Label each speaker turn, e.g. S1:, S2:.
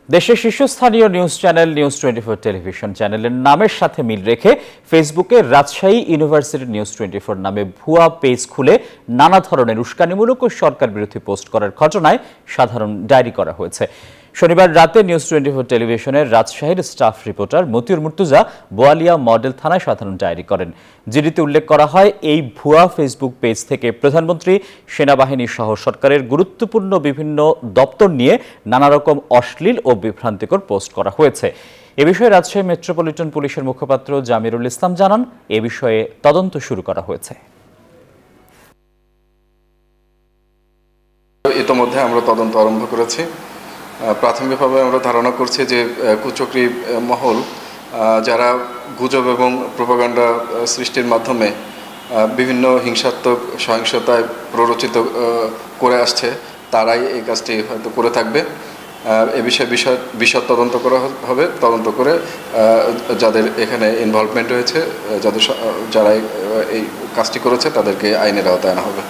S1: দেশের শীর্ষস্থানীয় news channel news 24 television চ্যানেলের নামের সাথে মিল রেখে ফেসবুকে রাজশাহী ইউনিভার্সিটি নিউজ 24 নামে ভুয়া পেজ খুলে নানা ধরনের উস্কানিমূলক ও সরকার বিরোধী পোস্ট করার ঘটনায় সাধারণ ডায়েরি করা হয়েছে। শনিবার রাতে নিউজ 24 টেলিভিশনের রাজশাহীর staff reporter Motiur Murtuza Boalia model থানায় সাধারণ ডায়েরি করেন। জিডিতে উল্লেখ করা হয়, এই ভুয়া ফেসবুক পেজ থেকে প্রধানমন্ত্রী, সেনাবাহিনী সহ সরকারের গুরুত্বপূর্ণ বিভিন্ন দপ্তর নিয়ে নানা রকম অশ্লীল ও বিভ্রান্তিকর পোস্ট করা হয়েছে। এ বিষয়ে রাজশাহী মেট্রোপলিটন পুলিশের মুখপাত্র জামিরুল ইসলাম জানান, এ বিষয়ে তদন্ত শুরু করা হয়েছে।
S2: ইতোমধ্যে আমরা তদন্ত আরম্ভ করেছি। প্রাথমিকভাবে আমরা ধারণা করছি যে কুচক্রী মহল যারা গুজব এবং প্রোপাগান্ডা সৃষ্টির মাধ্যমে বিভিন্ন হিংসাত্মক সহিংসতায় প্ররোচিত করে আসছে, তারাই এই কাজটি হয়তো করে থাকবে। এ বিষয়ে বিশদ তদন্ত করা হবে। তদন্ত করে যাদের এখানে ইনভলভমেন্ট হয়েছে, যারা এই কাজটি করেছে, তাদেরকে আইনের আওতায় আনা হবে।